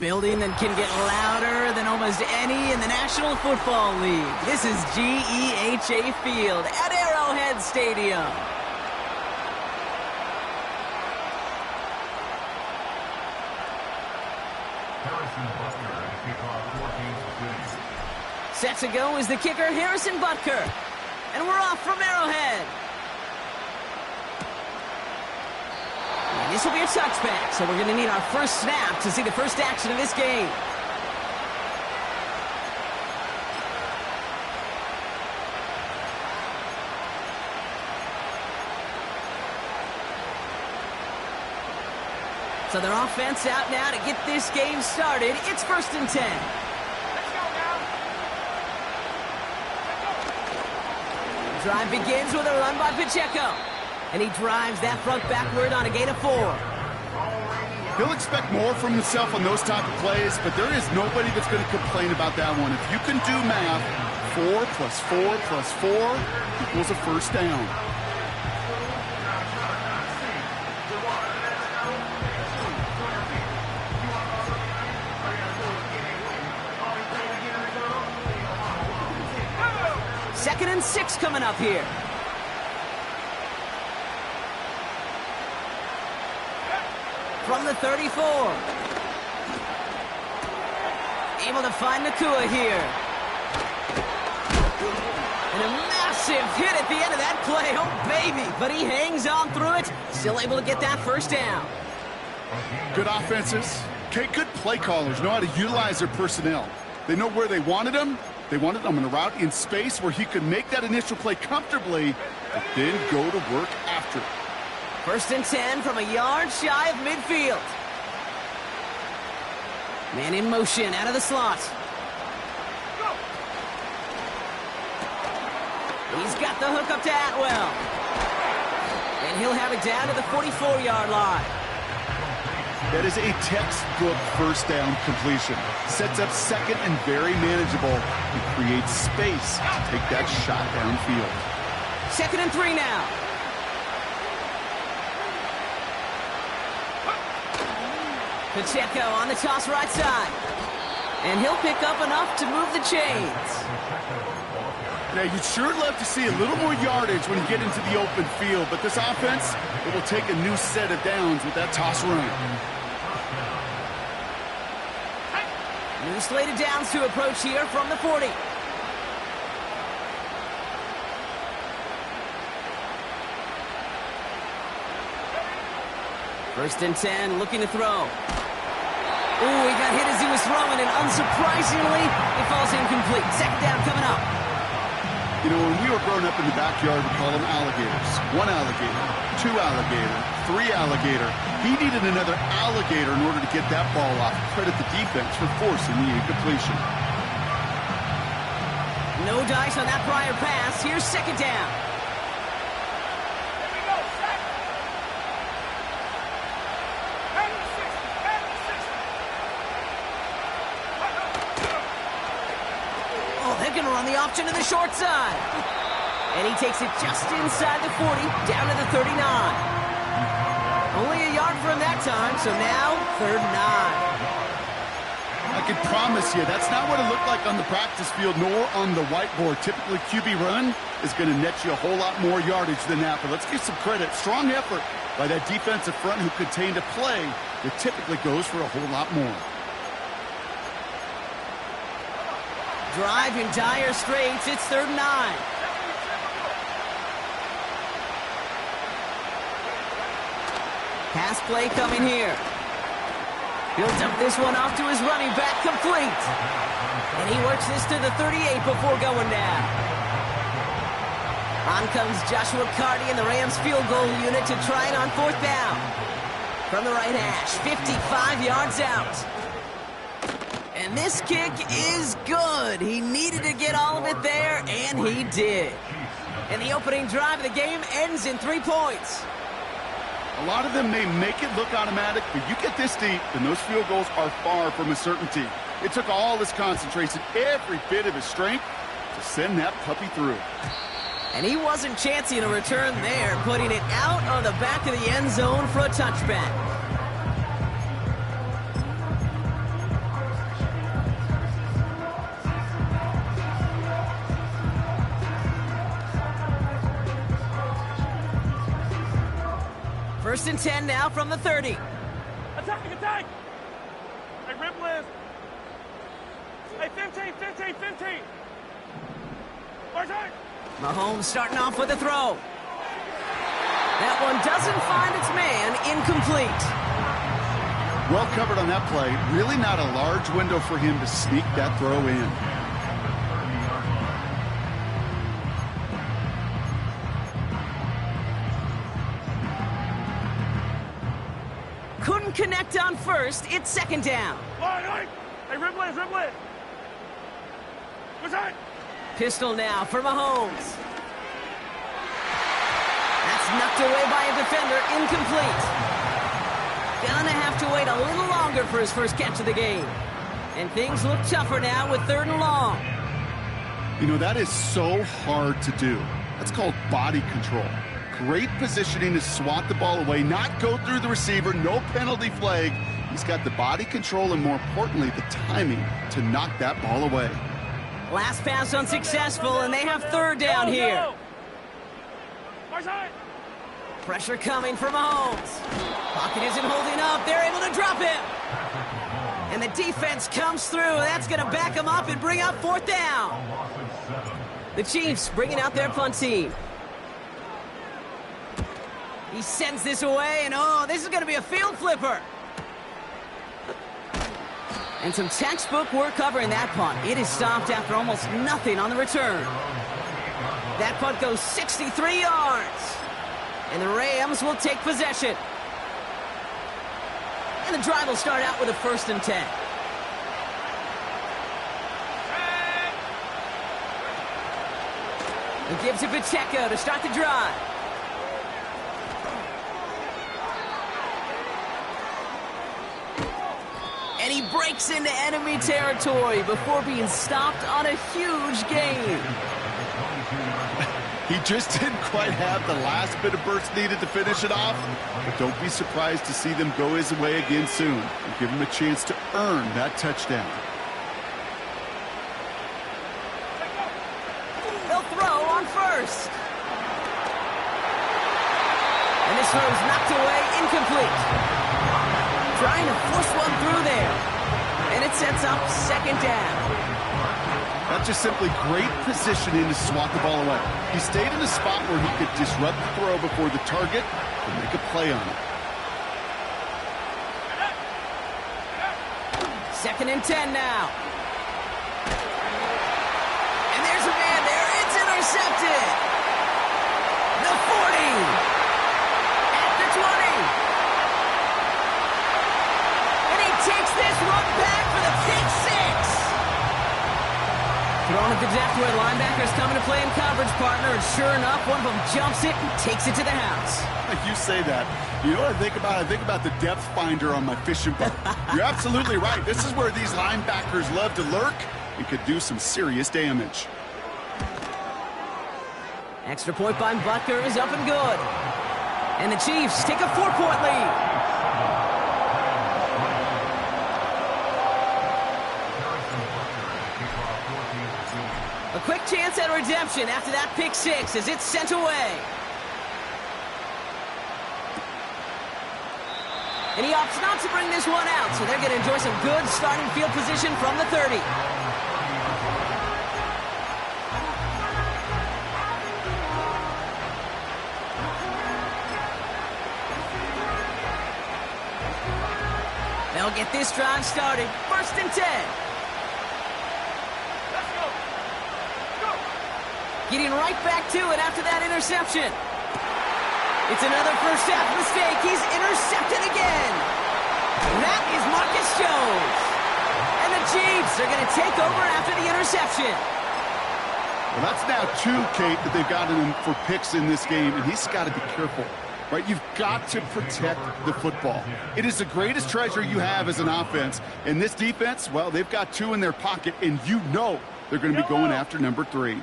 Building that can get louder than almost any in the National Football League. This is GEHA Field at Arrowhead Stadium. Set to go is the kicker, Harrison Butker. And we're off from Arrowhead. And this will be a touchback, so we're going to need our first snap to see the first action of this game. So their offense out now to get this game started. It's 1st and 10. The drive begins with a run by Pacheco. And he drives that front backward on a gain of 4. He'll expect more from himself on those type of plays, but there is nobody that's going to complain about that one. If you can do math, 4 plus 4 plus 4 equals a first down. Second and 6 coming up here. From the 34. Able to find Nakua here. And a massive hit at the end of that play. Oh, baby. But he hangs on through it. Still able to get that first down. Good offenses. Okay, good play callers know how to utilize their personnel. They know where they wanted them. They wanted them in a route in space where he could make that initial play comfortably, but then go to work after it. 1st and 10 from a yard shy of midfield. Man in motion out of the slot. He's got the hook up to Atwell. And he'll have it down to the 44-yard line. That is a textbook first down completion. Sets up second and very manageable and creates space to take that shot downfield. 2nd and 3 now. Pacheco on the toss right side. And he'll pick up enough to move the chains. Now, you'd sure love to see a little more yardage when you get into the open field, but this offense, it will take a new set of downs with that toss run. New slated downs to approach here from the 40. First and 10, looking to throw. Ooh, he got hit as he was throwing, and unsurprisingly, it falls incomplete. Second down coming up. You know, when we were growing up in the backyard, we call them alligators. 1 alligator, 2 alligator, 3 alligator. He needed another alligator in order to get that ball off. Credit the defense for forcing the incompletion. No dice on that prior pass. Here's second down. Going to run the option to the short side. And he takes it just inside the 40, down to the 39. Only a yard from that time, so now 3rd and 9. I can promise you, that's not what it looked like on the practice field, nor on the whiteboard. Typically, QB run is going to net you a whole lot more yardage than that. But let's give some credit. Strong effort by that defensive front who contained a play that typically goes for a whole lot more. Drive in dire straits. It's 3rd and 9. Pass play coming here. He'll dump this one off to his running back, complete. And he works this to the 38 before going down. On comes Joshua Carty and the Rams field goal unit to try it on 4th down. From the right hash, 55 yards out. And this kick is good. He needed to get all of it there, and he did. And the opening drive of the game ends in 3 points. A lot of them may make it look automatic, but you get this deep, and those field goals are far from a certainty. It took all his concentration, every bit of his strength, to send that puppy through. And he wasn't chancing a return there, putting it out on the back of the end zone for a touchback. First and 10 now from the 30. Attack, attack! Hey, rip list. Hey, 15, 15, 15. Attack! Mahomes starting off with a throw. That one doesn't find its man, incomplete. Well covered on that play. Really not a large window for him to sneak that throw in. Couldn't connect on first. It's second down. Hey, rip list, rip list. Attack! Pistol now for Mahomes. That's knocked away by a defender, incomplete. Gonna have to wait a little longer for his first catch of the game. And things look tougher now with 3rd and long. You know, that is so hard to do. That's called body control. Great positioning to swat the ball away, not go through the receiver, no penalty flag. He's got the body control and, more importantly, the timing to knock that ball away. Last pass unsuccessful, and they have 3rd down here. Pressure coming from Mahomes. Pocket isn't holding up. They're able to drop him. And the defense comes through. That's going to back him up and bring up 4th down. The Chiefs bringing out their punt team. He sends this away, and oh, this is going to be a field flipper. And some textbook work covering that punt. It is stopped after almost nothing on the return. That punt goes 63 yards. And the Rams will take possession. And the drive will start out with a 1st and 10. It gives to Pacheco to start the drive. And he breaks into enemy territory before being stopped on a huge gain. He just didn't quite have the last bit of burst needed to finish it off. But don't be surprised to see them go his way again soon and give him a chance to earn that touchdown. They'll throw on first. And this throw is knocked away, incomplete. Trying to force one through there. And it sets up 2nd down. That's just simply great positioning to swat the ball away. He stayed in a spot where he could disrupt the throw before the target and make a play on it. 2nd and 10 now. And there's a man there. It's intercepted. The 40. At the 20. Takes this one back for the pick 6. Thrown at the depth where linebackers coming to play in coverage, partner, and sure enough, one of them jumps it and takes it to the house. Like you say that. You know what I think about? I think about the depth finder on my fishing boat. You're absolutely right. This is where these linebackers love to lurk and could do some serious damage. Extra point by Butker is up and good. And the Chiefs take a 4-point lead. A quick chance at redemption after that pick 6 as it's sent away. And he opts not to bring this one out, so they're going to enjoy some good starting field position from the 30. They'll get this drive started. 1st and 10. Getting right back to it after that interception. It's another first half mistake. He's intercepted again. That is Marcus Jones. And the Chiefs are going to take over after the interception. Well, that's now 2, Kate, that they've gotten him for picks in this game, and he's got to be careful. Right? You've got to protect the football. It is the greatest treasure you have as an offense. And this defense, well, they've got 2 in their pocket, and you know they're going to be going after number 3.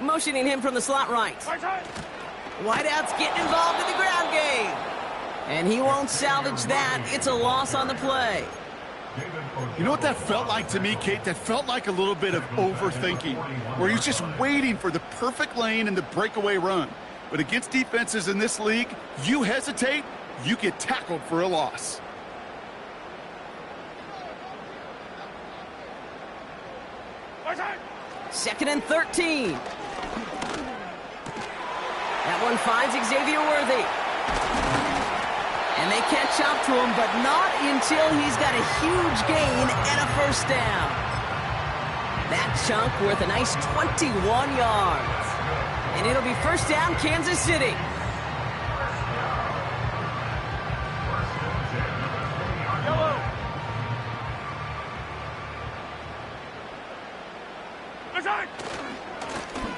Motioning him from the slot right. Wideout's getting involved in the ground game. And he won't salvage that. It's a loss on the play. You know what that felt like to me, Kate? That felt like a little bit of overthinking, where he was just waiting for the perfect lane and the breakaway run. But against defenses in this league, you hesitate, you get tackled for a loss. Second and 13. That one finds Xavier Worthy. And they catch up to him, but not until he's got a huge gain and a first down. That chunk worth a nice 21 yards. And it'll be first down, Kansas City.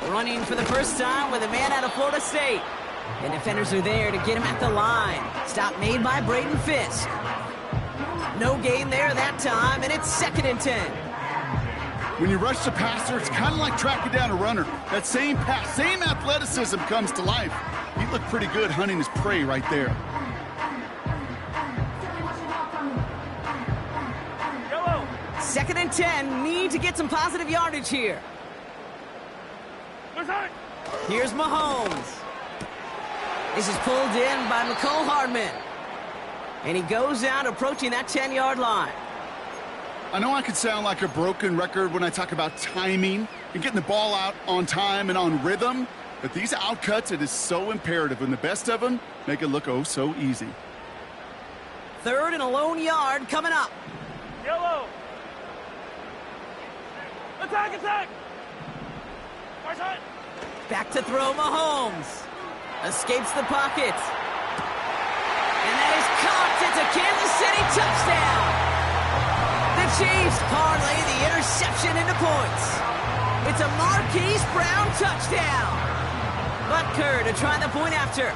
Running for the first time with a man out of Florida State. And defenders are there to get him at the line. Stop made by Braden Fisk. No gain there that time, and it's second and 10. When you rush the passer, it's kind of like tracking down a runner. That same pass, same athleticism comes to life. He looked pretty good hunting his prey right there. Second and 10, need to get some positive yardage here. Here's Mahomes. This is pulled in by McCole Hardman. And he goes out approaching that 10-yard line. I know I could sound like a broken record when I talk about timing and getting the ball out on time and on rhythm, but these outcuts, it is so imperative, and the best of them make it look oh so easy. Third and a lone yard coming up. Yellow. Attack, attack. Right side. Back to throw Mahomes. Escapes the pocket. And that is caught. It's a Kansas City touchdown. The Chiefs parlay the interception into points. It's a Marquise Brown touchdown. Butker to try the point after.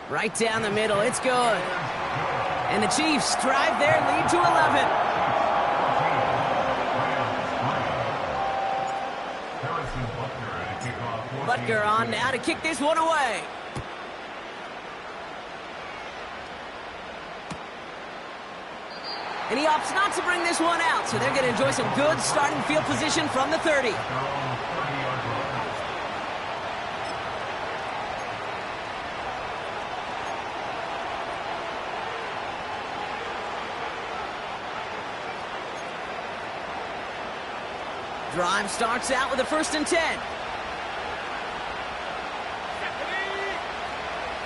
Right down the middle. It's good. And the Chiefs drive their lead to 11. Butker on now to kick this one away. And he opts not to bring this one out, so they're going to enjoy some good starting field position from the 30. Drive starts out with a first and 10.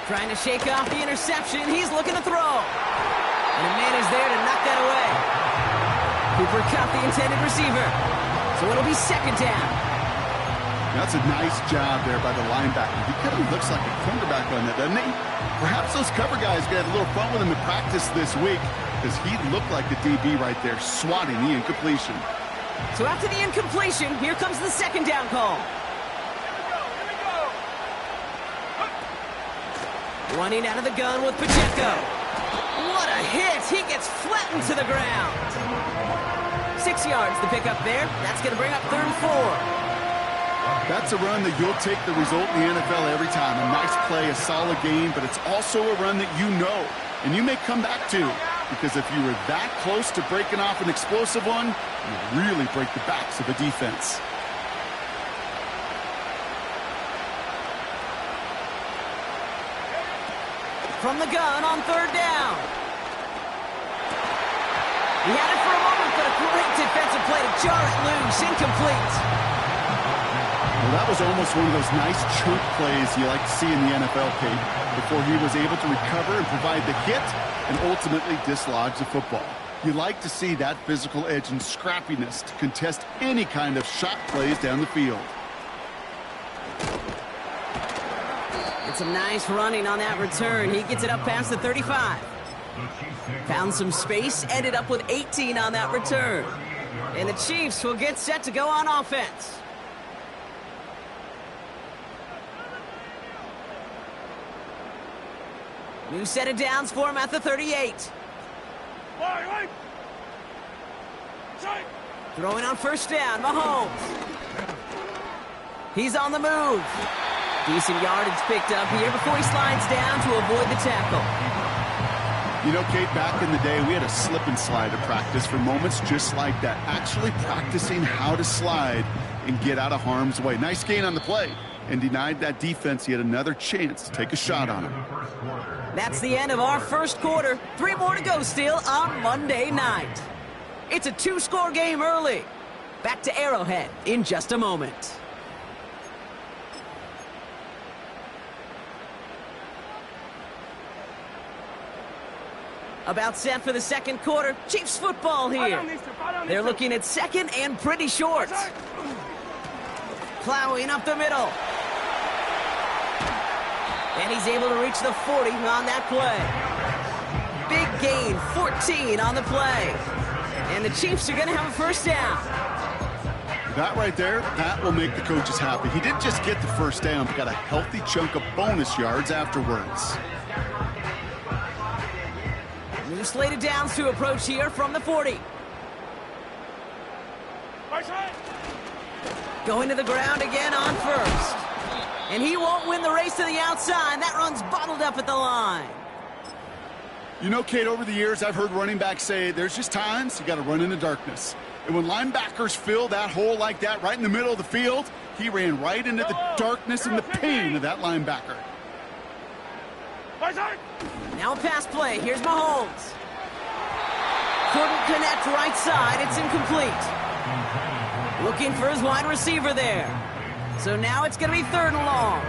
Trying to shake off the interception. He's looking to throw. And a man is there to knock that away. Cooper Kupp, the intended receiver. So it'll be second down. That's a nice job there by the linebacker. He kind of looks like a cornerback on that, doesn't he? Perhaps those cover guys got a little fun with him in practice this week, because he looked like a DB right there, swatting the incompletion. So after the incompletion, here comes the second down call. Running out of the gun with Pacheco. What a hit! He gets flattened to the ground. 6 yards to pick up there. That's going to bring up third and 4. That's a run that you'll take the result in the NFL every time. A nice play, a solid game, but it's also a run that you know, and you may come back to. Because if you were that close to breaking off an explosive one, you really break the backs of a defense. From the gun on third down. He had it for a moment, but a great defensive play to jar it loose. Incomplete. Well, that was almost one of those nice chunk plays you like to see in the NFL, Kate, before he was able to recover and provide the hit and ultimately dislodge the football. You like to see that physical edge and scrappiness to contest any kind of shot plays down the field. And some nice running on that return. He gets it up past the 35. Found some space, ended up with 18 on that return. And the Chiefs will get set to go on offense. New set of downs for him at the 38. Throwing on first down, Mahomes. He's on the move. Decent yardage picked up here before he slides down to avoid the tackle. You know, Kate, back in the day, we had a slip and slide at practice for moments just like that. Actually practicing how to slide and get out of harm's way. Nice gain on the play, and denied that defense yet another chance to take a shot on him. That's the end of our first quarter. 3 more to go still on Monday night. It's a 2-score game early. Back to Arrowhead in just a moment. About set for the second quarter. Chiefs football here. They're looking at second and pretty short. Plowing up the middle. And he's able to reach the 40 on that play. Big gain, 14 on the play. And the Chiefs are going to have a first down. That right there, that will make the coaches happy. He didn't just get the first down, but got a healthy chunk of bonus yards afterwards. New slated downs to approach here from the 40. Going to the ground again on first. And he won't win the race to the outside. That run's bottled up at the line. You know, Kate, over the years, I've heard running backs say there's just times you got to run in the darkness. And when linebackers fill that hole like that right in the middle of the field, he ran right into the darkness and the pain of that linebacker. Now a pass play. Here's Mahomes. Couldn't connect right side. It's incomplete. Looking for his wide receiver there. So now it's going to be 3rd and long.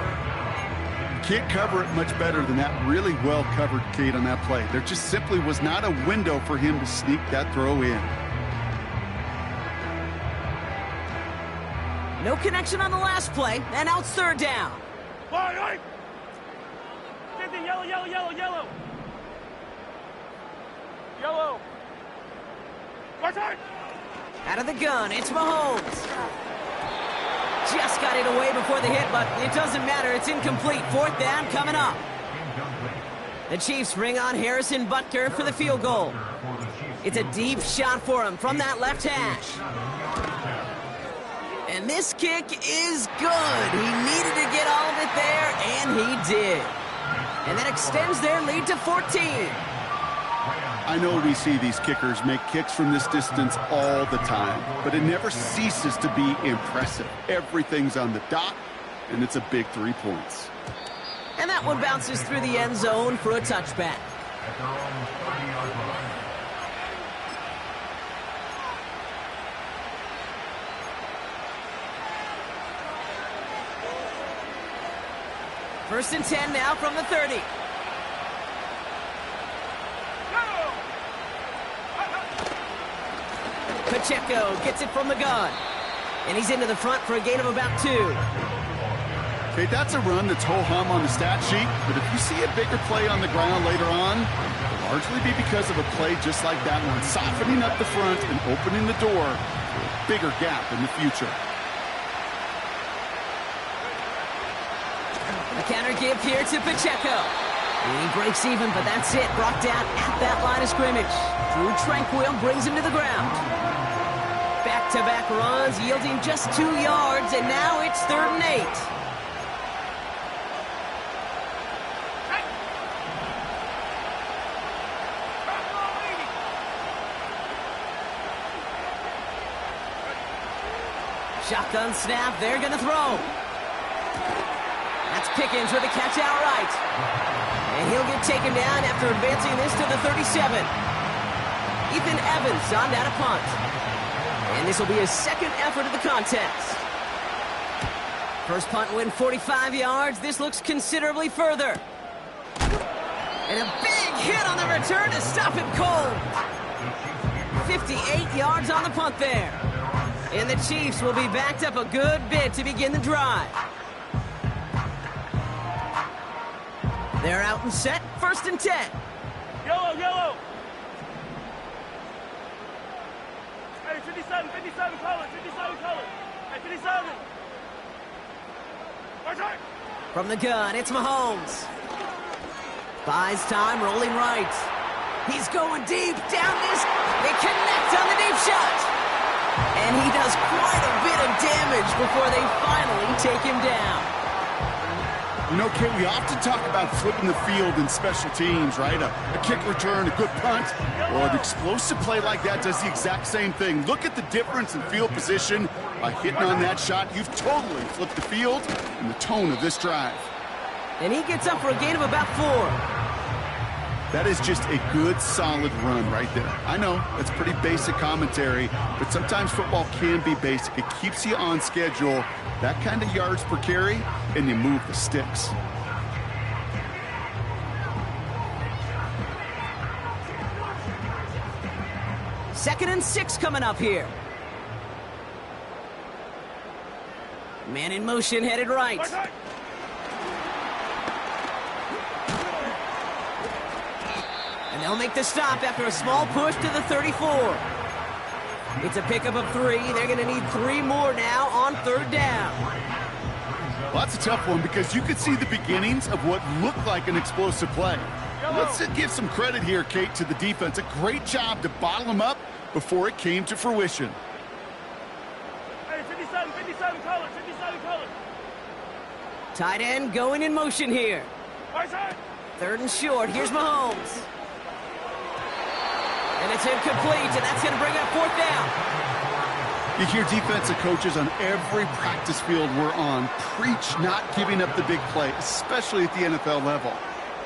Can't cover it much better than that. Really well covered, Kate, on that play. There just simply was not a window for him to sneak that throw in. No connection on the last play, and now it's 3rd down. Yellow, yellow, yellow, yellow. Yellow. Out of the gun, it's Mahomes. Just got it away before the hit, but it doesn't matter. It's incomplete. 4th down coming up. The Chiefs bring on Harrison Butker for the field goal. It's a deep shot for him from that left hash. And this kick is good. He needed to get all of it there, and he did. And that extends their lead to 14. I know we see these kickers make kicks from this distance all the time, but it never ceases to be impressive. Everything's on the dot, and it's a big 3 points. And that one bounces through the end zone for a touchback. First and 10 now from the 30. Pacheco gets it from the gun. And he's into the front for a gain of about 2. Okay, that's a run that's ho-hum on the stat sheet, but if you see a bigger play on the ground later on, it'll largely be because of a play just like that one, softening up the front and opening the door for a bigger gap in the future. A counter give here to Pacheco. And he breaks even, but that's it. Brought down at that line of scrimmage. Drew Tranquil brings him to the ground. Back-to-back runs, yielding just 2 yards, and now it's 3rd and 8. Shotgun snap, they're going to throw. That's Pickens with a catch outright. And he'll get taken down after advancing this to the 37. Ethan Evans on that a punt. And this will be his 2nd effort of the contest. First punt win 45 yards. This looks considerably further. And a big hit on the return to stop it cold. 58 yards on the punt there. And the Chiefs will be backed up a good bit to begin the drive. They're out and set. 1st and 10. Yellow, yellow. Hey, 57, 57 color, 57 color. Hey, 57. From the gun, it's Mahomes. Buys time, rolling right. He's going deep, down this. They connect on the deep shot. And he does quite a bit of damage before they finally take him down. You know, Kate, we often talk about flipping the field in special teams, right? A kick return, a good punt. Well, an explosive play like that does the exact same thing. Look at the difference in field position. By hitting on that shot, you've totally flipped the field and the tone of this drive. And he gets up for a gain of about 4. That is just a good, solid run right there. I know, that's pretty basic commentary, but sometimes football can be basic. It keeps you on schedule, that kind of yards per carry, and you move the sticks. Second and 6 coming up here. Man in motion, headed right. And they'll make the stop after a small push to the 34. It's a pickup of 3. They're going to need 3 more now on 3rd down. Well, that's a tough one because you could see the beginnings of what looked like an explosive play. Let's give some credit here, Kate, to the defense. A great job to bottle them up before it came to fruition. Hey, 57, color, 57, color. Tight end going in motion here. Right side. 3rd and short. Here's Mahomes. And it's incomplete, and that's going to bring up 4th down. You hear defensive coaches on every practice field we're on preach not giving up the big play, especially at the NFL level.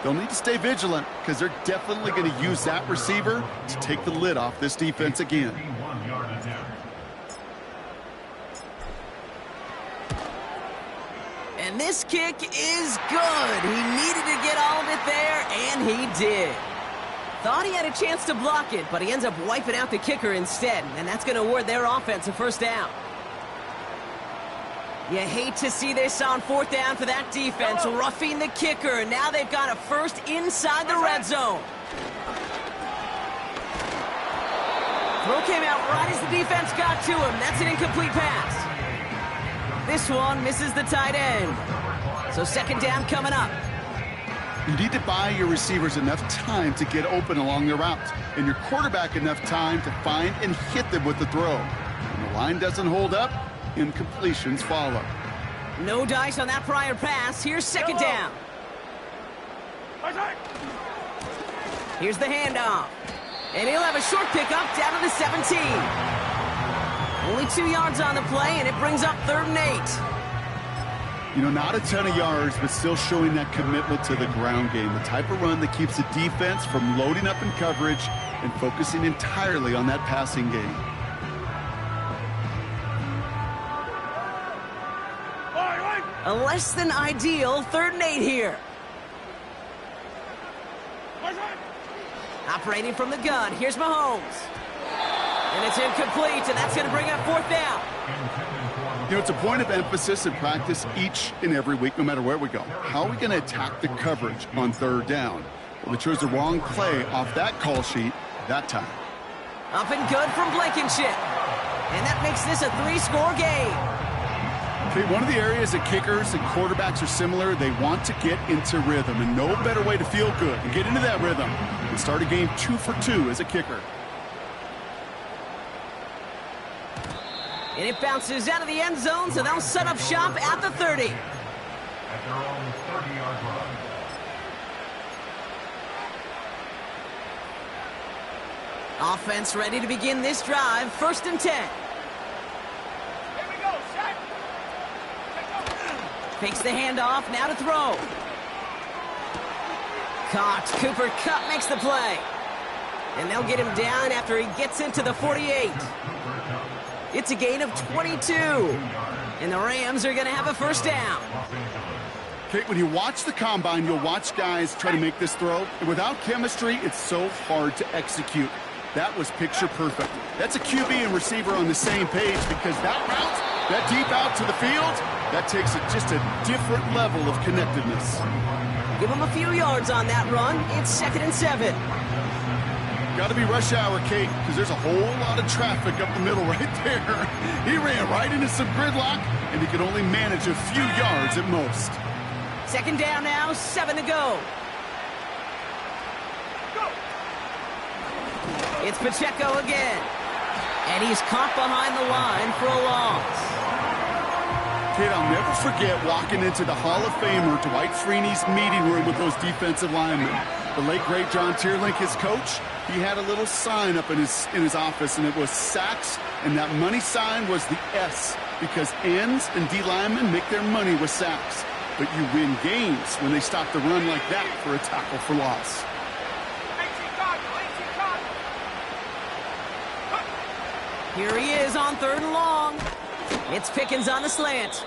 They'll need to stay vigilant because they're definitely going to use that receiver to take the lid off this defense again. And this kick is good. He needed to get all of it there, and he did. Thought he had a chance to block it, but he ends up wiping out the kicker instead, and that's going to award their offense a 1st down. You hate to see this on 4th down for that defense, roughing the kicker. Now they've got a 1st inside the red zone. Throw came out right as the defense got to him. That's an incomplete pass. This one misses the tight end. So 2nd down coming up. You need to buy your receivers enough time to get open along their route, and your quarterback enough time to find and hit them with the throw. When the line doesn't hold up, incompletions follow. No dice on that prior pass. Here's 2nd down. Here's the handoff. And he'll have a short pickup down to the 17. Only 2 yards on the play, and it brings up 3rd and 8. You know, not a ton of yards, but still showing that commitment to the ground game. The type of run that keeps the defense from loading up in coverage and focusing entirely on that passing game. A less than ideal 3rd and 8 here. Operating from the gun, here's Mahomes. And it's incomplete, and that's going to bring up 4th down. You know, it's a point of emphasis in practice each and every week, no matter where we go. How are we going to attack the coverage on 3rd down? Well, they chose the wrong play off that call sheet that time. Up and good from Blankenship. And that makes this a 3-score game. Okay, one of the areas that kickers and quarterbacks are similar, they want to get into rhythm, and no better way to feel good and get into that rhythm than start a game 2 for 2 as a kicker. And it bounces out of the end zone, so they'll set up shop at the 30. At their own 30-yard line. Offense ready to begin this drive. 1st and 10. Here we go, shot. Fakes the handoff, now to throw. Caught. Cooper Kupp makes the play. And they'll get him down after he gets into the 48. It's a gain of 22. And the Rams are going to have a 1st down. Okay, when you watch the combine, you'll watch guys try to make this throw. And without chemistry, it's so hard to execute. That was picture perfect. That's a QB and receiver on the same page because that route, that deep out to the field, that takes just a different level of connectedness. Give him a few yards on that run. It's 2nd and 7. Got to be rush hour, Kate, because there's a whole lot of traffic up the middle right there. He ran right into some gridlock, and he could only manage a few yards at most. 2nd down now, 7 to go. It's Pacheco again. And he's caught behind the line for a loss. Kid, I'll never forget walking into the Hall of Famer Dwight Freeney's meeting room with those defensive linemen. The late, great John Tierlink, his coach, he had a little sign up in his office, and it was sacks, and that money sign was the S, because ends and D linemen make their money with sacks. But you win games when they stop the run like that for a tackle for loss. Here he is on 3rd and long. It's Pickens on the slant.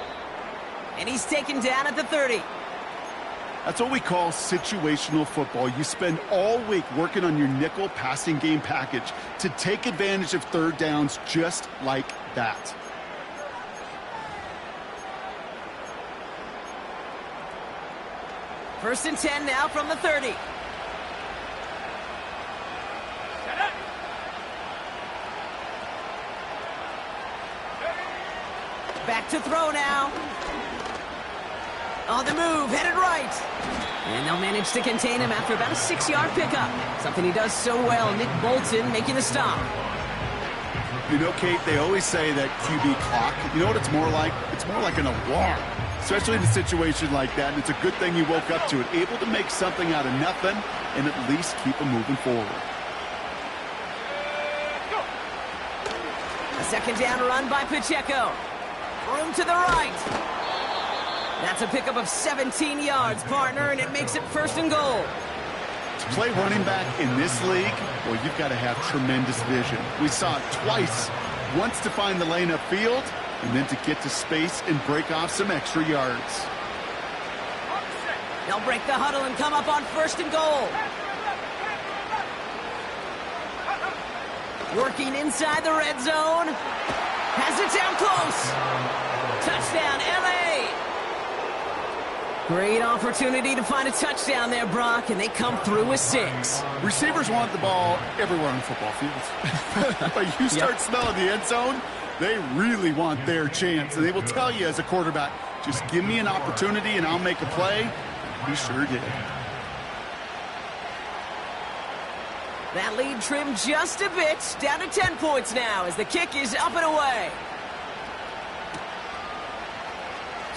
And he's taken down at the 30. That's what we call situational football. You spend all week working on your nickel passing game package to take advantage of 3rd downs just like that. First and 10 now from the 30. Back to throw now. On the move, headed right. And they'll manage to contain him after about a 6-yard pickup. Something he does so well. Nick Bolton making the stop. You know, Kate, they always say that QB clock, you know what it's more like? It's more like an alarm, especially in a situation like that. And it's a good thing you woke up to it, able to make something out of nothing and at least keep them moving forward. A 2nd down run by Pacheco. Room to the right. That's a pickup of 17 yards, partner, and it makes it 1st and goal. To play running back in this league, well, you've got to have tremendous vision. We saw it twice. Once to find the lane upfield, and then to get to space and break off some extra yards. They'll break the huddle and come up on 1st and goal. Working inside the red zone. Has it down close. Touchdown, L.A. Great opportunity to find a touchdown there, Brock, and they come through with 6. Receivers want the ball everywhere on football fields. But you start smelling the end zone, they really want their chance. And they will tell you as a quarterback, just give me an opportunity and I'll make a play. He sure did. That lead trimmed just a bit, down to 10 points now as the kick is up and away.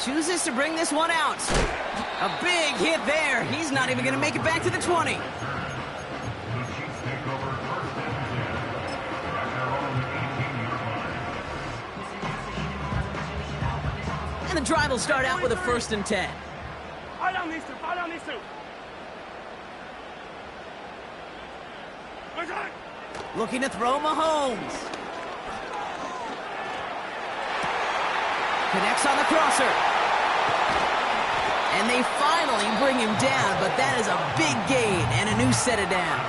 Chooses to bring this one out. A big hit there. He's not even going to make it back to the 20. And the drive will start out with a 1st and 10. Fall down these two, fall down these two. Looking to throw Mahomes. Connects on the crosser. And they finally bring him down, but that is a big gain and a new set of downs.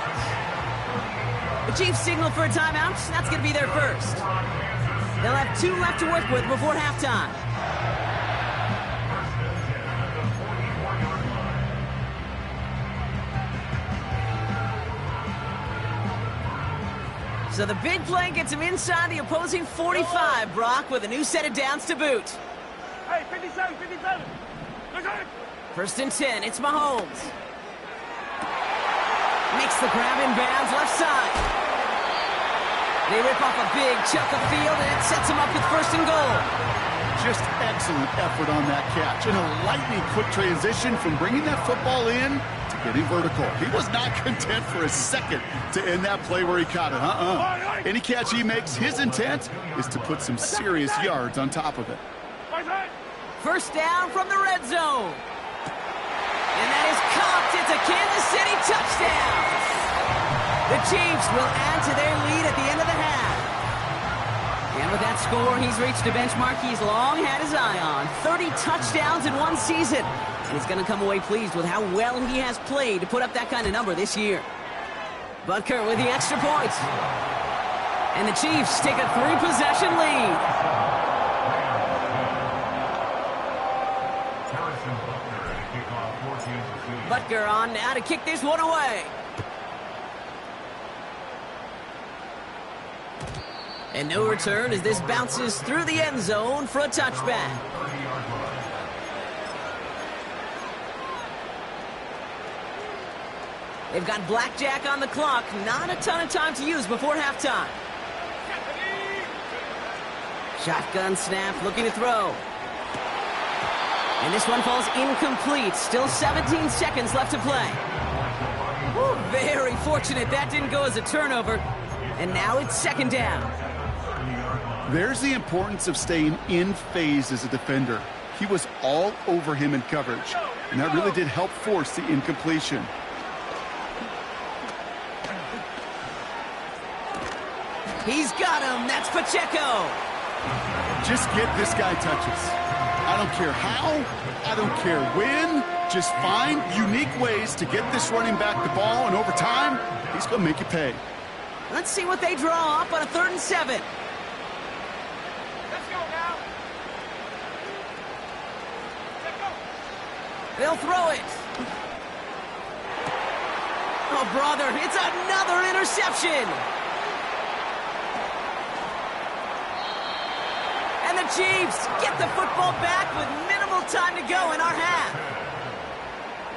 The Chiefs signal for a timeout. That's going to be their first. They'll have 2 left to work with before halftime. So the big play gets him inside the opposing 45, Brock, with a new set of downs to boot. Hey, 57, 57. Look at it. 1st and 10, it's Mahomes. Makes the grab in bounds, left side. They rip off a big chunk of field, and it sets him up with 1st and goal. Just excellent effort on that catch. And a lightning quick transition from bringing that football in to getting vertical. He was not content for a second to end that play where he caught it. Any catch he makes, his intent is to put some serious yards on top of it. 1st down from the red zone. And that is caught. It's a Kansas City touchdown. The Chiefs will add to their lead at the end of the half. And with that score, he's reached a benchmark he's long had his eye on. 30 touchdowns in one season. And he's going to come away pleased with how well he has played to put up that kind of number this year. Butker with the extra point. And the Chiefs take a 3-possession lead. Butker on now to kick this one away. And no return as this bounces through the end zone for a touchback. They've got blackjack on the clock. Not a ton of time to use before halftime. Shotgun snap, looking to throw. And this one falls incomplete. Still 17 seconds left to play. Woo, very fortunate that didn't go as a turnover. And now it's second down. There's the importance of staying in phase as a defender. He was all over him in coverage, and that really did help force the incompletion. He's got him. That's Pacheco. Just get this guy touches. I don't care how, I don't care when. Just find unique ways to get this running back the ball, and over time, he's going to make you pay. Let's see what they draw up on a 3rd and 7. Let's go now. Let's go. They'll throw it. Oh, brother, it's another interception. And the Chiefs get the football back with minimal time to go in our half.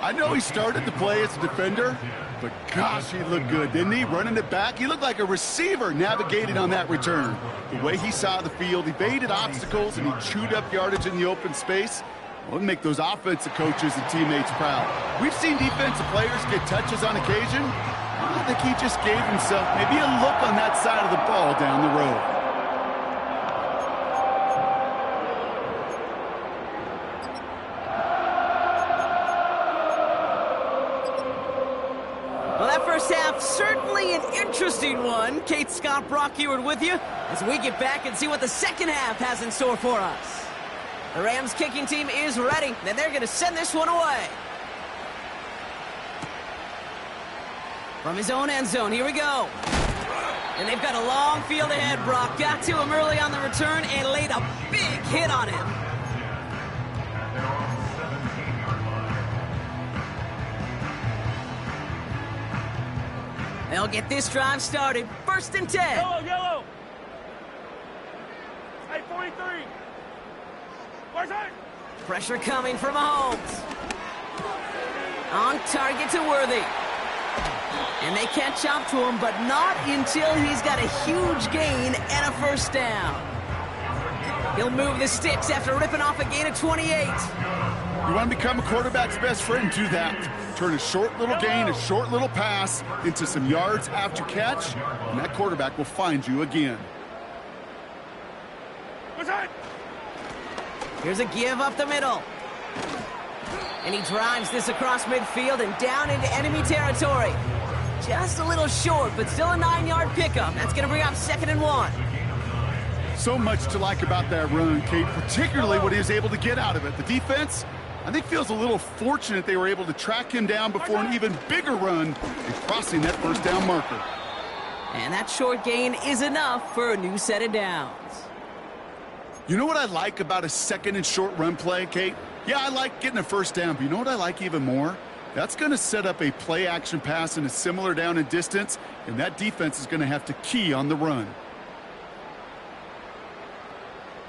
I know he started the play as a defender, but gosh, he looked good, didn't he? Running it back, he looked like a receiver navigating on that return. The way he saw the field, he baited obstacles, and he chewed up yardage in the open space. Well, it'll make those offensive coaches and teammates proud. We've seen defensive players get touches on occasion. I think he just gave himself maybe a look on that side of the ball down the road. Well, that first half, certainly an interesting one. Kate, Scott, Brock Ewart with you as we get back and see what the second half has in store for us. The Rams kicking team is ready, and they're going to send this one away. From his own end zone, here we go. And they've got a long field ahead, Brock. Got to him early on the return and laid a big hit on him. They'll get this drive started. 1st and 10. Yellow. Hey, 43. Where's it? Pressure coming from Mahomes. On target to Worthy. And they catch up to him, but not until he's got a huge gain and a first down. He'll move the sticks after ripping off a gain of 28. You want to become a quarterback's best friend? Do that. Turn a short little gain, a short little pass into some yards after catch, and that quarterback will find you again. Where's it? Here's a give up the middle. And he drives this across midfield and down into enemy territory. Just a little short, but still a 9-yard pickup. That's going to bring up 2nd and 1. So much to like about that run, Kate, particularly what he was able to get out of it. The defense, I think, feels a little fortunate they were able to track him down before an even bigger run and crossing that first down marker. And that short gain is enough for a new set of downs. You know what I like about a 2nd and short run play, Kate? Yeah, I like getting a first down, but you know what I like even more? That's going to set up a play-action pass in a similar down and distance, and that defense is going to have to key on the run.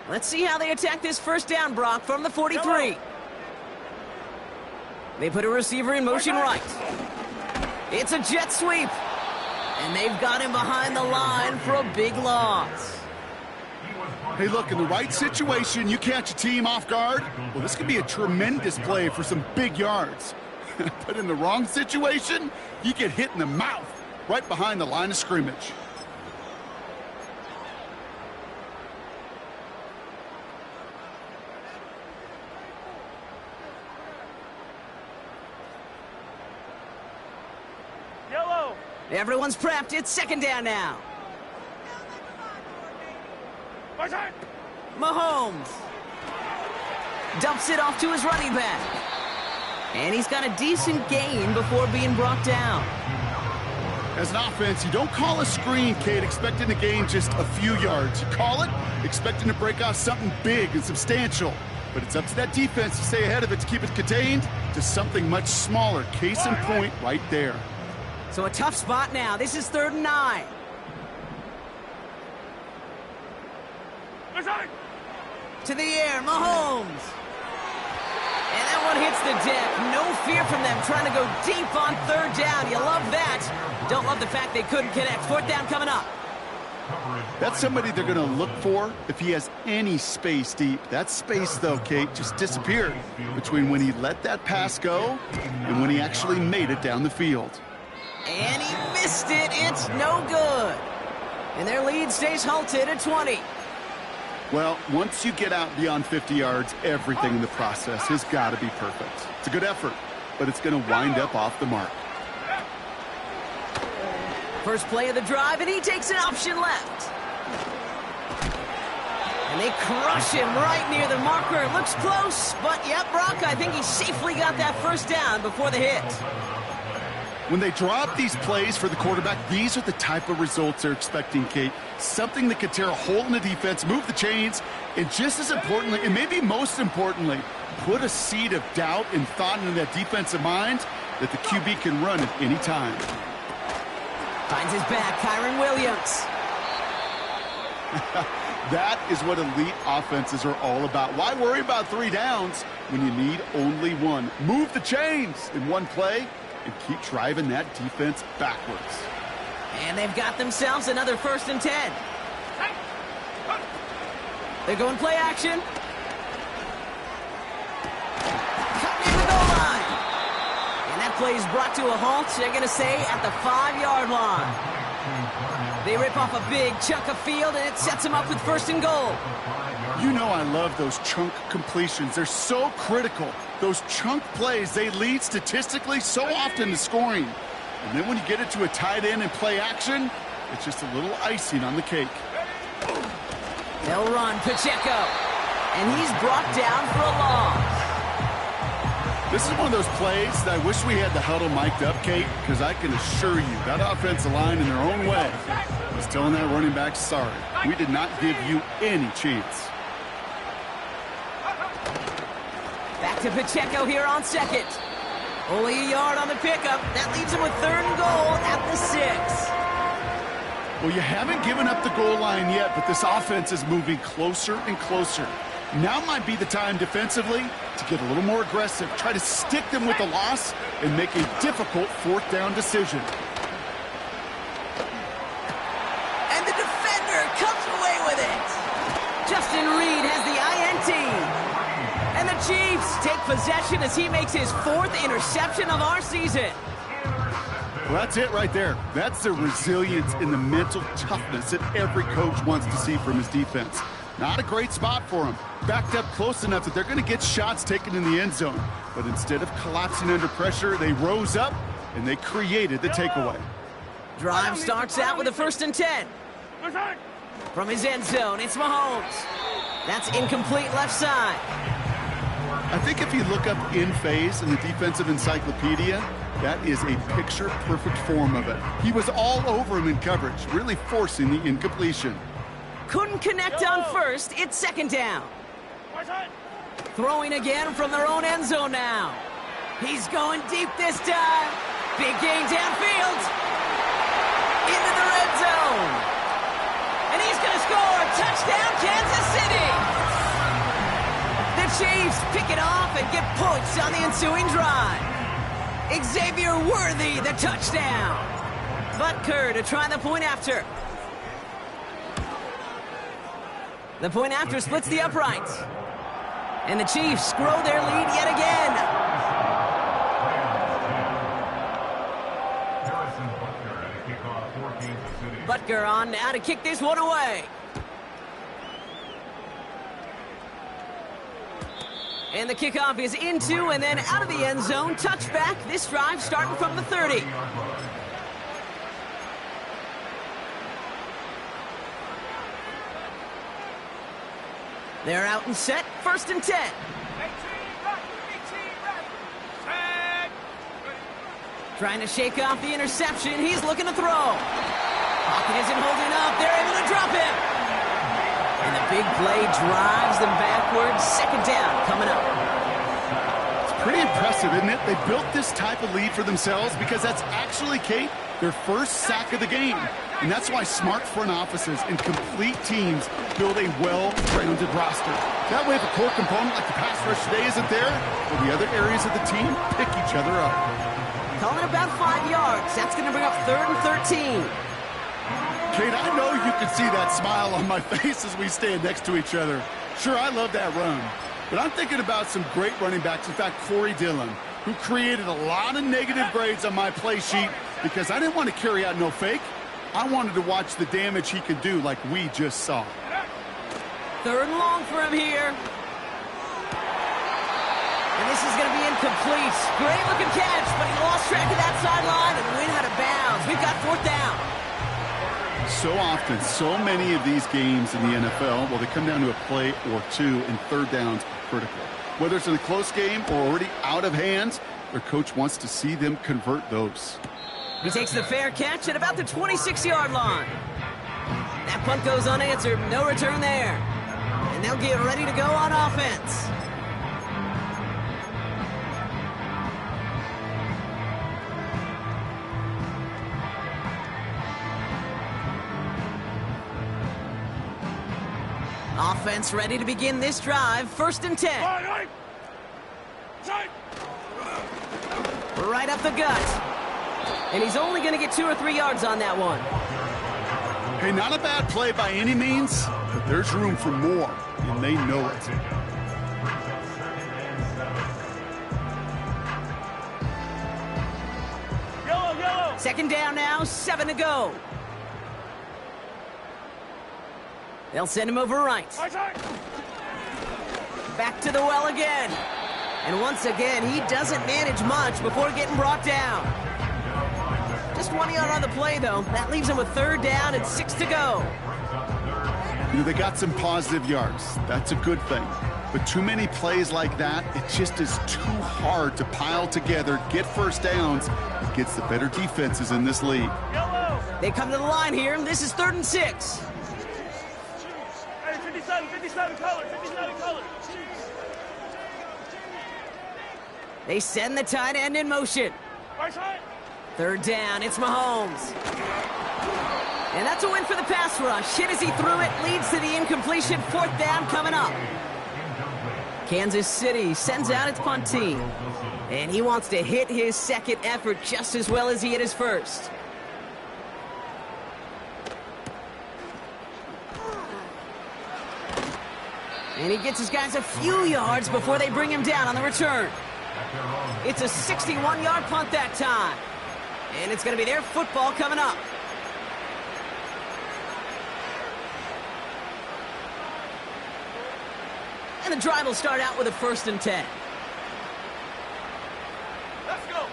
Let's see how they attack this first down, Brock, from the 43. They put a receiver in motion right. It's a jet sweep. And they've got him behind the line for a big loss. Hey, look, in the right situation, you catch a team off guard. Well, this could be a tremendous play for some big yards. But in the wrong situation, you get hit in the mouth right behind the line of scrimmage. Yellow. Everyone's prepped. It's 2nd down now. Where's it? Mahomes dumps it off to his running back. And he's got a decent gain before being brought down. As an offense, you don't call a screen, Kate, expecting to gain just a few yards. You call it expecting to break off something big and substantial. But it's up to that defense to stay ahead of it, to keep it contained to something much smaller. Case in point right there. So a tough spot now. This is 3rd and 9. Where's it? To the air, Mahomes. And that one hits the deck. No fear from them trying to go deep on 3rd down. You love that. Don't love the fact they couldn't connect. 4th down coming up. That's somebody they're going to look for if he has any space deep. That space, though, Kate, just disappeared between when he let that pass go and when he actually made it down the field. And he missed it. It's no good. And their lead stays halted at 20. Well, once you get out beyond 50 yards, everything in the process has got to be perfect. It's a good effort, but it's going to wind up off the mark. First play of the drive, and he takes an option left. And they crush him right near the marker. Looks close, but yep, Brock, I think he safely got that first down before the hit. When they drop these plays for the quarterback, these are the type of results they're expecting, Kate. Something that could tear a hole in the defense, move the chains, and just as importantly, and maybe most importantly, put a seed of doubt and thought into that defensive mind that the QB can run at any time. Finds his back, Kyron Williams. That is what elite offenses are all about. Why worry about 3 downs when you need only 1? Move the chains in one play and keep driving that defense backwards. And they've got themselves another 1st and 10. They're going play action. Cut near the goal line. And that play is brought to a halt, they're going to say, at the 5-yard line. They rip off a big chunk of field, and it sets them up with 1st and goal. You know I love those chunk completions. They're so critical. Those chunk plays, they lead statistically so often to scoring. And then when you get it to a tight end and play action, it's just a little icing on the cake. They'll run Pacheco, and he's brought down for a loss. This is one of those plays that I wish we had the huddle mic'd up, Kate, because I can assure you that offensive line in their own way is telling that running back, sorry, we did not give you any chance. Back to Pacheco here on 2nd. Only a yard on the pickup. That leaves him with 3rd and goal at the 6. Well, you haven't given up the goal line yet, but this offense is moving closer and closer. Now might be the time defensively to get a little more aggressive, try to stick them with the loss, and make a difficult 4th down decision. And the defender comes away with it. Justin Reed has the INT. And the Chiefs take possession as he makes his 4th interception of our season. Well, that's it right there. That's the resilience and the mental toughness that every coach wants to see from his defense. Not a great spot for him. Backed up close enough that they're going to get shots taken in the end zone. But instead of collapsing under pressure, they rose up and they created the takeaway. Drive starts out with a 1st and 10. From his end zone, it's Mahomes. That's incomplete left side. I think if you look up in phase in the defensive encyclopedia, that is a picture-perfect form of it. He was all over him in coverage, really forcing the incompletion. Couldn't connect on 1st. It's 2nd down. Throwing again from their own end zone now. He's going deep this time. Big gain downfield. Into the red zone. And he's going to score. Touchdown, Kansas City. The Chiefs pick it off and get points on the ensuing drive. Xavier Worthy, the touchdown. Butker to try the point after. The point after splits the uprights. And the Chiefs grow their lead yet again. Butker on now to kick this one away. And the kickoff is into and then out of the end zone. Touchback. This drive starting from the 30. They're out and set. 1st and 10. Trying to shake off the interception. He's looking to throw. Pocket isn't holding up. They're able to drop him. And the big play drives them backwards. 2nd down coming up. It's pretty impressive, isn't it? They built this type of lead for themselves because that's actually, Kate, their first sack of the game. And that's why smart front offices and complete teams build a well-rounded roster. That way, if a core component like the pass rush today isn't there, well, the other areas of the team pick each other up. Calling about 5 yards. That's going to bring up 3rd and 13. Kate, I know you can see that smile on my face as we stand next to each other. Sure, I love that run. But I'm thinking about some great running backs. In fact, Corey Dillon, who created a lot of negative grades on my play sheet because I didn't want to carry out no fake. I wanted to watch the damage he could do like we just saw. 3rd and long for him here. And this is going to be incomplete. Great-looking catch, but he lost track of that sideline and went out of bounds. We've got 4th down. So often, so many of these games in the NFL, well, they come down to a play or two, and 3rd downs critical. Whether it's in a close game or already out of hands, their coach wants to see them convert those. He takes the fair catch at about the 26-yard line. That punt goes unanswered. No return there. And they'll get ready to go on offense. Offense ready to begin this drive. 1st and 10. Right up the gut. And he's only going to get 2 or 3 yards on that one. Hey, not a bad play by any means, but there's room for more, and they know it. Yellow. 2nd down now, 7 to go. They'll send him over right. Back to the well again. And once again, he doesn't manage much before getting brought down. Just 1 yard on the play, though. That leaves him with 3rd down and 6 to go. You know, they got some positive yards. That's a good thing. But too many plays like that, it just is too hard to pile together, get 1st downs, against the better defenses in this league. They come to the line here. This is 3rd and 6. Hey, 57 color. They send the tight end in motion. 3rd down, it's Mahomes. And that's a win for the pass rush. Hit as he threw it, leads to the incompletion. 4th down coming up. Kansas City sends out its punt team. And he wants to hit his 2nd effort just as well as he hit his 1st. And he gets his guys a few yards before they bring him down on the return. It's a 61-yard punt that time. And it's going to be their football coming up. And the drive will start out with a 1st and 10. Let's go.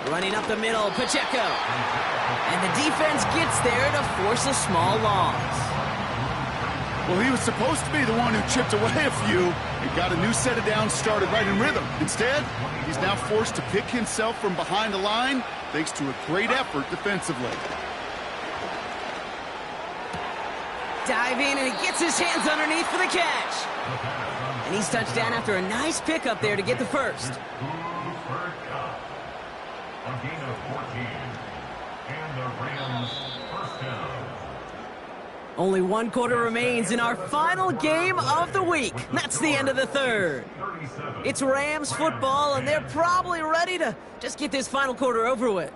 Running up the middle, Pacheco. And the defense gets there to force a small loss. Well, he was supposed to be the one who chipped away a few and got a new set of downs started right in rhythm. Instead, he's now forced to pick himself from behind the line thanks to a great effort defensively. Dive in, and he gets his hands underneath for the catch. And he's touched down after a nice pickup there to get the 1st. A gain of 14. And the Rams 1st down. Only 1 quarter remains in our final game of the week. That's the end of the 3rd. It's Rams football, and they're probably ready to just get this final quarter over with.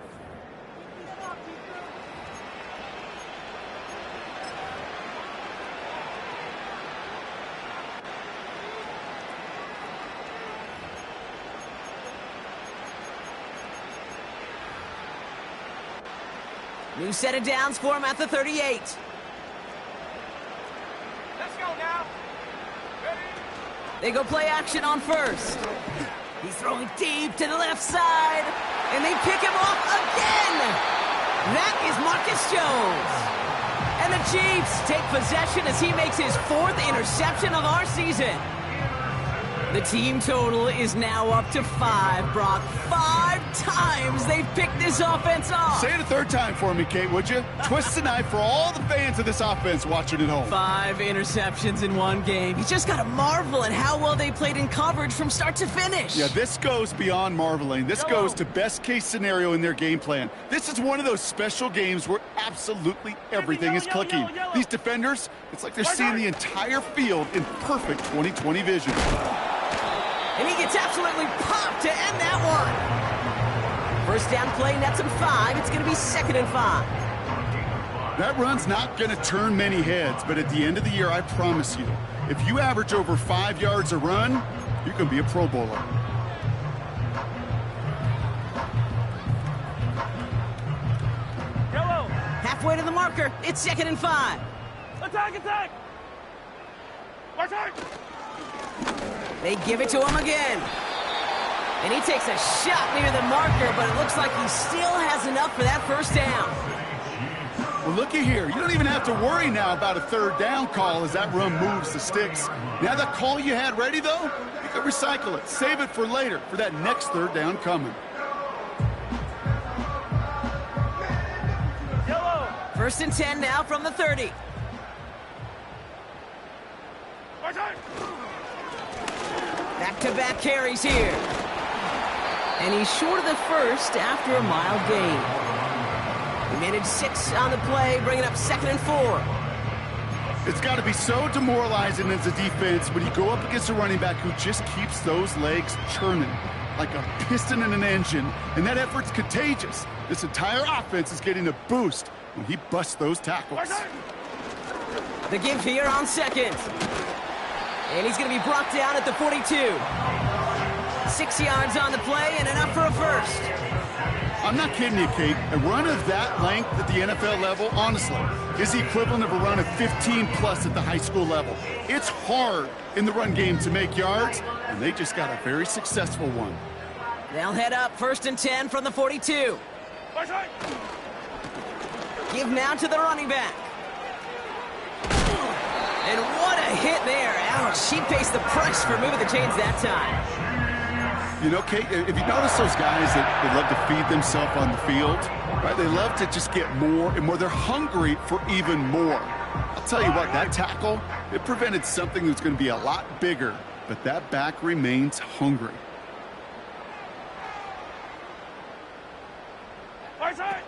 New set of downs for him at the 38. They go play action on 1st. He's throwing deep to the left side, and they pick him off again. That is Marcus Jones. And the Chiefs take possession as he makes his 4th interception of our season. The team total is now up to 5, Brock. 5 times they've picked this offense off. Say it a 3rd time for me, Kate, would you? Twist the knife for all the fans of this offense watching at home. 5 interceptions in 1 game. You just got to marvel at how well they played in coverage from start to finish. Yeah, this goes beyond marveling. This goes to best-case scenario in their game plan. This is one of those special games where absolutely everything is clicking. These defenders, it's like they're seeing the entire field in perfect 20/20 vision. And he gets absolutely popped to end that one. First down play nets him 5. It's going to be 2nd and 5. That run's not going to turn many heads, but at the end of the year, I promise you, if you average over 5 yards a run, you can be a Pro Bowler. Yellow. Halfway to the marker. It's 2nd and 5. Attack, attack. Attack. They give it to him again. And he takes a shot near the marker, but it looks like he still has enough for that first down. Well, looky here. You don't even have to worry now about a 3rd down call as that run moves the sticks. Now that call you had ready, though, you can recycle it. Save it for later for that next 3rd down coming. Yellow. 1st and 10 now from the 30. Attack. Back-to-back carries here. And he's short of the first after a mild gain. He managed 6 on the play, bringing up 2nd and 4. It's got to be so demoralizing as a defense when you go up against a running back who just keeps those legs churning like a piston in an engine, and that effort's contagious. This entire offense is getting a boost when he busts those tackles. The give here on 2nd. And he's going to be brought down at the 42. 6 yards on the play and enough for a first. I'm not kidding you, Kate. A run of that length at the NFL level, honestly, is the equivalent of a run of 15-plus at the high school level. It's hard in the run game to make yards, and they just got a very successful one. They'll head up 1st and 10 from the 42. Attack. Give now to the running back. And what a hit there. Ouch, she faced the price for moving the chains that time. You know, Kate, if you notice those guys that they love to feed themselves on the field, right? They love to just get more and more. They're hungry for even more. I'll tell you what, that tackle, it prevented something that's going to be a lot bigger, but that back remains hungry. Attack.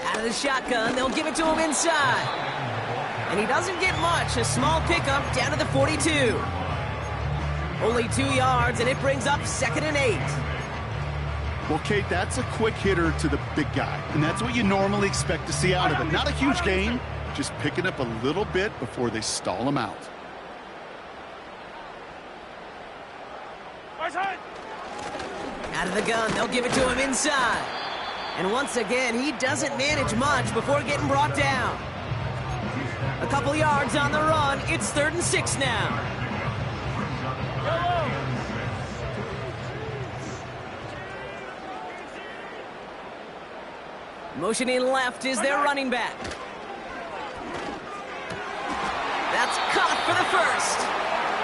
Out of the shotgun, they'll give it to him inside. And he doesn't get much. A small pickup down to the 42. Only 2 yards, and it brings up 2nd and 8. Well, Kate, that's a quick hitter to the big guy, and that's what you normally expect to see out of it. Not a huge gain, just picking up a little bit before they stall him out. Attack. Out of the gun, they'll give it to him inside. And once again, he doesn't manage much before getting brought down. A couple yards on the run. It's 3rd and 6 now. Yellow. Motioning left is their running back. That's caught for the first.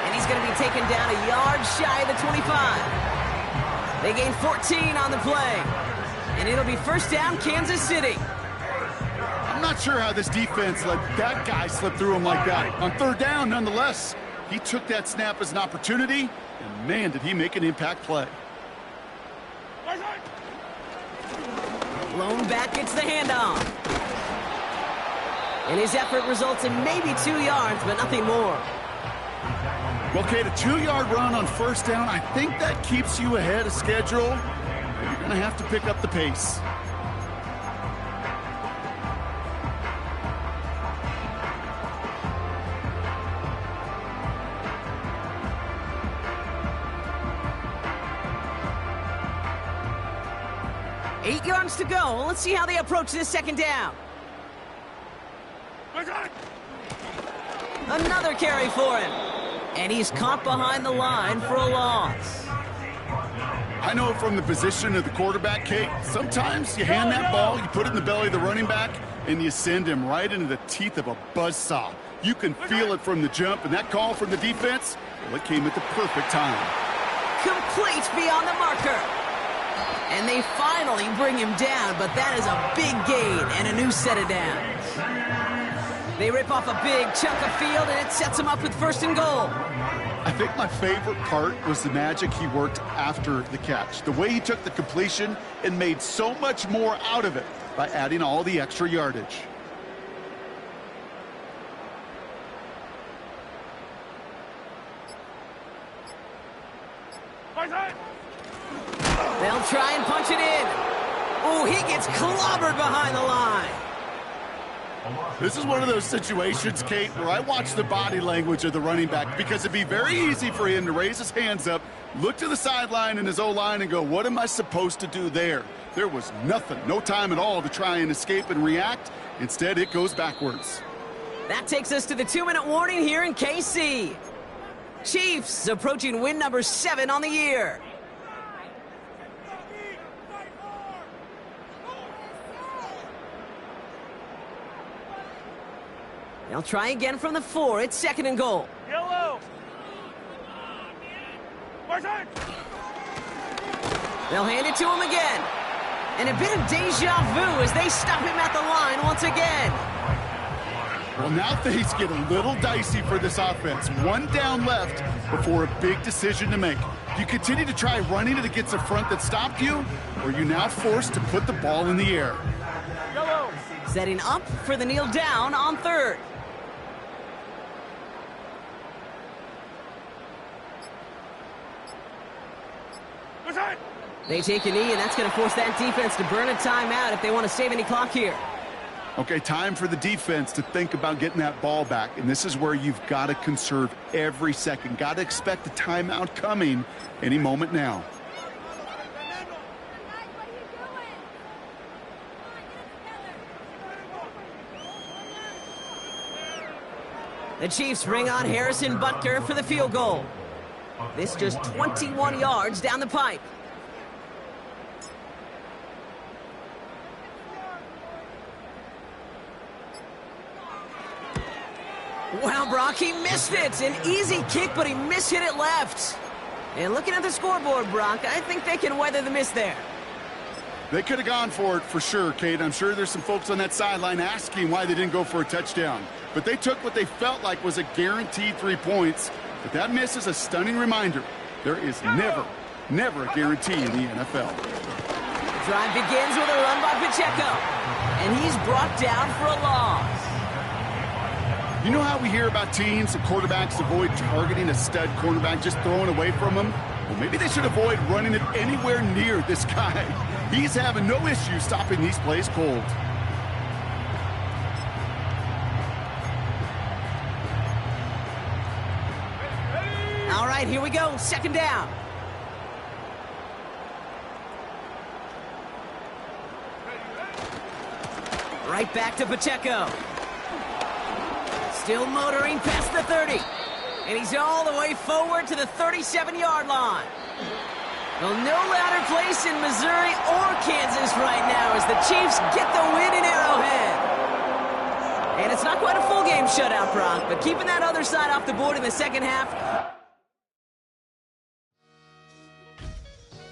And he's going to be taken down a yard shy of the 25. They gain 14 on the play. And it'll be 1st down, Kansas City. I'm not sure how this defense let that guy slip through him like that. On 3rd down, nonetheless, he took that snap as an opportunity, and man, did he make an impact play. Attack. Blown back gets the handoff. And his effort results in maybe 2 yards, but nothing more. Well, Kate, a 2-yard run on 1st down, I think that keeps you ahead of schedule. You're going to have to pick up the pace. Eight yards to go. Let's see how they approach this 2nd down. Attack. Another carry for him. And he's caught behind the line for a loss. I know from the position of the quarterback, Kate, sometimes you hand that ball, you put it in the belly of the running back, and you send him right into the teeth of a buzzsaw. You can feel it from the jump, and that call from the defense, well, it came at the perfect time. Complete beyond the marker. And they finally bring him down, but that is a big gain and a new set of downs. They rip off a big chunk of field, and it sets them up with 1st and goal. I think my favorite part was the magic he worked after the catch. The way he took the completion and made so much more out of it by adding all the extra yardage. Attack. They'll try and punch it in. Oh, he gets clobbered behind the line. This is one of those situations, Kate, where I watch the body language of the running back because it'd be very easy for him to raise his hands up, look to the sideline in his O-line and go, what am I supposed to do there? There was nothing, no time at all to try and escape and react. Instead, it goes backwards. That takes us to the 2-minute warning here in KC. Chiefs approaching win number 7 on the year. They'll try again from the 4. It's 2nd and goal. Yellow. They'll hand it to him again. And a bit of deja vu as they stop him at the line once again. Well, now things get a little dicey for this offense. 1 down left before a big decision to make. Do you continue to try running it against a front that stopped you, or are you now forced to put the ball in the air? Yellow. Setting up for the kneel down on 3rd. They take a knee, and that's going to force that defense to burn a timeout if they want to save any clock here. Okay, time for the defense to think about getting that ball back, and this is where you've got to conserve every second. Got to expect a timeout coming any moment now. The Chiefs bring on Harrison Butker for the field goal. This just 21 yards down the pipe. Wow, Brock, he missed it. An easy kick, but he mishit it left. And looking at the scoreboard, Brock, I think they can weather the miss there. They could have gone for it for sure, Kate. I'm sure there's some folks on that sideline asking why they didn't go for a touchdown. But they took what they felt like was a guaranteed 3 points. But that miss is a stunning reminder. There is never a guarantee in the NFL. The drive begins with a run by Pacheco. And he's brought down for a loss. You know how we hear about teams and quarterbacks avoid targeting a stud cornerback, just throwing away from him? Well, maybe they should avoid running it anywhere near this guy. He's having no issue stopping these plays cold. All right, here we go. 2nd down. Right back to Pacheco. Still motoring past the 30. And he's all the way forward to the 37-yard line. Well, no louder place in Missouri or Kansas right now as the Chiefs get the win in Arrowhead. And it's not quite a full game shutout, Brock, but keeping that other side off the board in the 2nd half,